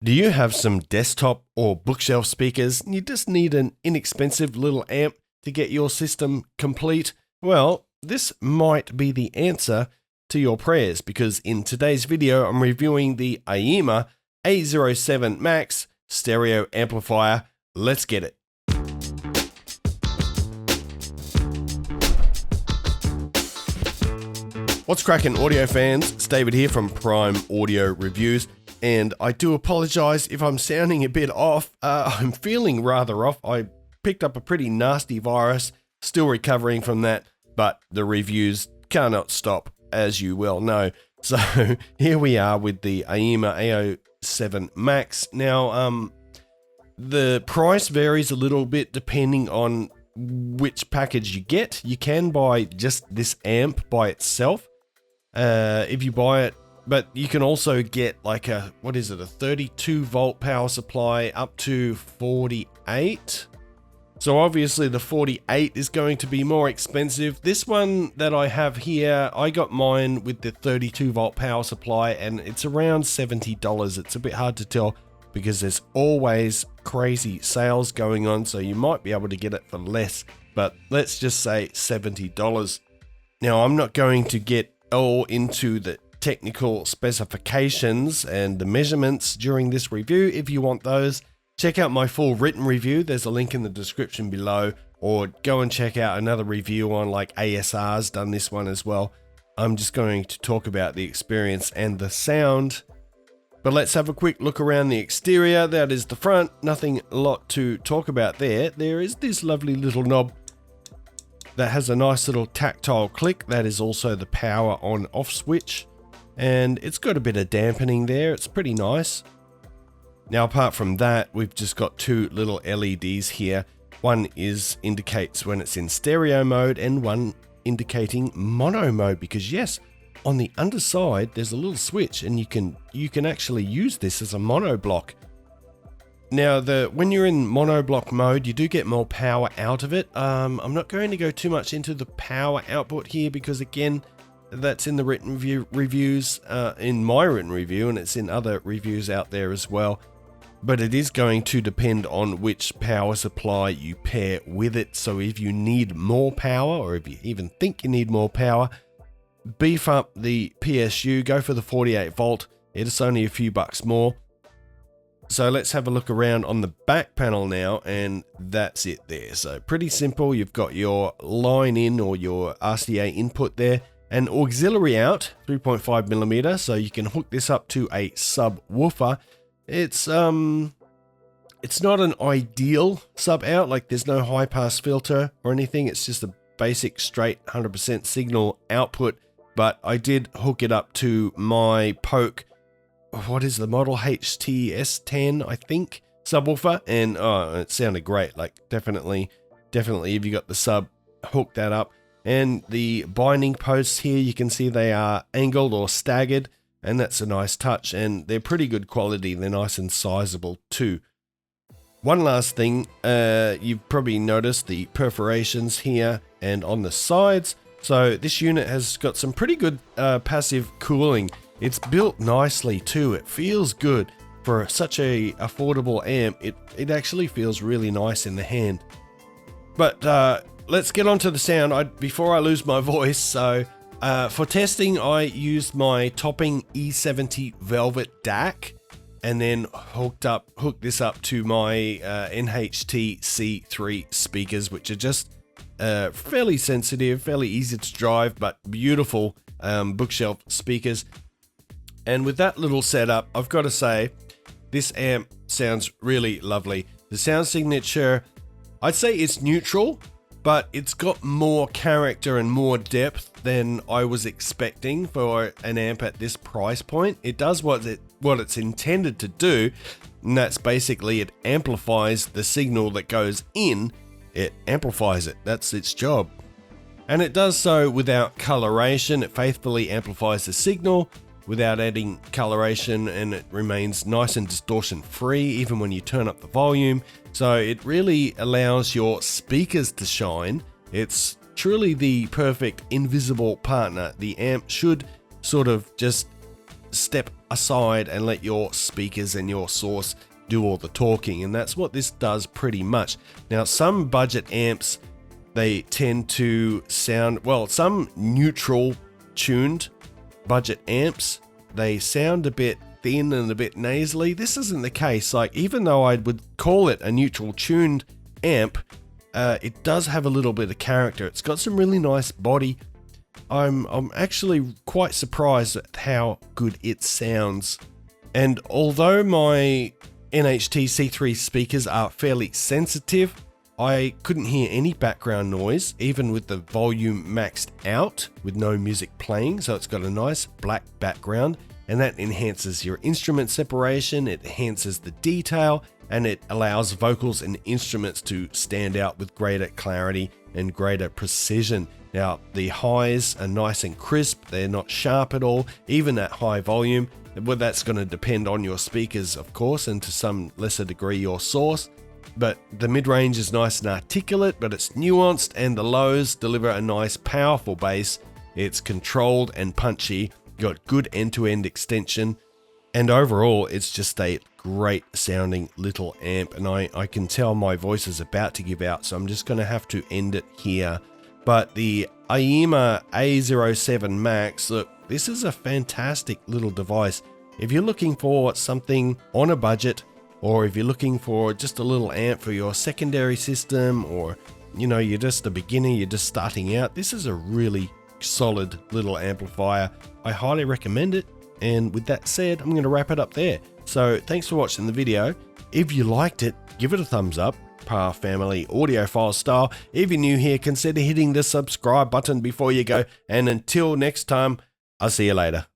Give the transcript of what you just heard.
Do you have some desktop or bookshelf speakers and you just need an inexpensive little amp to get your system complete? Well, this might be the answer to your prayers, because in today's video I'm reviewing the AIYIMA A07 Max stereo amplifier. Let's get it. What's cracking, audio fans? It's David here from Prime Audio Reviews, and I do apologize if I'm sounding a bit off. I'm feeling rather off. I picked up a pretty nasty virus, still recovering from that, but the reviews cannot stop, as you well know. So here we are with the AIYIMA A07 Max. Now, the price varies a little bit depending on which package you get. You can buy just this amp by itself if you buy it, but you can also get like a 32 volt power supply up to 48. So obviously the 48 is going to be more expensive. This one that I have here, I got mine with the 32 volt power supply and it's around $70. It's a bit hard to tell because there's always crazy sales going on, so you might be able to get it for less, but let's just say $70. Now, I'm not going to get all into the technical specifications and the measurements during this review. If you want those, check out my full written review. There's a link in the description below, or go and check out another review on like ASR's done this one as well. I'm just going to talk about the experience and the sound. But let's have a quick look around the exterior. That is the front. Nothing a lot to talk about there. There is this lovely little knob that has a nice little tactile click. That is also the power on off switch. And it's got a bit of dampening there. It's pretty nice. Now, apart from that, we've just got two little LEDs here. One indicates when it's in stereo mode and one indicating mono mode, because yes, on the underside there's a little switch and you can actually use this as a mono block. Now, when you're in mono block mode, you do get more power out of it. I'm not going to go too much into the power output here because again, that's in the written reviews, in my written review, and it's in other reviews out there as well. But it is going to depend on which power supply you pair with it. So if you need more power, or if you even think you need more power, beef up the PSU, go for the 48 volt. It's only a few bucks more. So let's have a look around on the back panel now, and that's it there. So pretty simple. You've got your line in or your RCA input there, and auxiliary out 3.5 millimeter. So you can hook this up to a subwoofer. It's not an ideal sub out, like there's no high pass filter or anything. It's just a basic straight 100% signal output. But I did hook it up to my Poke, what is the model, HTS10, I think, subwoofer, and oh, it sounded great. Like definitely if you got the sub, hook that up. And the binding posts here, you can see they are angled or staggered, and that's a nice touch, and they're pretty good quality. They're nice and sizable too. One last thing, you've probably noticed the perforations here and on the sides. So this unit has got some pretty good passive cooling. It's built nicely too. It feels good for such a affordable amp. It actually feels really nice in the hand. But let's get on to the sound before I lose my voice. So for testing, I used my Topping E70 Velvet DAC, and then hooked this up to my NHT C3 speakers, which are just fairly sensitive, fairly easy to drive, but beautiful bookshelf speakers. And with that little setup, I've got to say, this amp sounds really lovely. The sound signature, I'd say it's neutral, but it's got more character and more depth than I was expecting for an amp at this price point. It does what it's intended to do, and that's basically it amplifies the signal that goes in. It amplifies it. That's its job. And it does so without coloration. It faithfully amplifies the signal without adding coloration, and it remains nice and distortion free even when you turn up the volume. So it really allows your speakers to shine. It's truly the perfect invisible partner. The amp should sort of just step aside and let your speakers and your source do all the talking, and that's what this does pretty much. Now, some budget amps, they tend to sound, well, some neutral tuned budget amps, they sound a bit thin and a bit nasally. This isn't the case. Like, even though I would call it a neutral tuned amp, it does have a little bit of character. It's got some really nice body. I'm actually quite surprised at how good it sounds. And although my NHT C3 speakers are fairly sensitive, I couldn't hear any background noise, even with the volume maxed out with no music playing. So it's got a nice black background, and that enhances your instrument separation, it enhances the detail, and it allows vocals and instruments to stand out with greater clarity and greater precision. Now, the highs are nice and crisp, they're not sharp at all, even at high volume. Well, that's going to depend on your speakers, of course, and to some lesser degree your source. But the mid-range is nice and articulate, but it's nuanced, and the lows deliver a nice powerful bass. It's controlled and punchy, got good end-to-end extension, and overall it's just a great sounding little amp. And I can tell my voice is about to give out, so I'm just going to have to end it here. But the AIYIMA A07 Max, look, this is a fantastic little device. If you're looking for something on a budget, or if you're looking for just a little amp for your secondary system, or you know, you're just a beginner, you're just starting out, this is a really solid little amplifier. I highly recommend it. And with that said, I'm going to wrap it up there. So thanks for watching the video. If you liked it, give it a thumbs up, Pa Family Audiophile style. If you're new here, consider hitting the subscribe button before you go. And until next time, I'll see you later.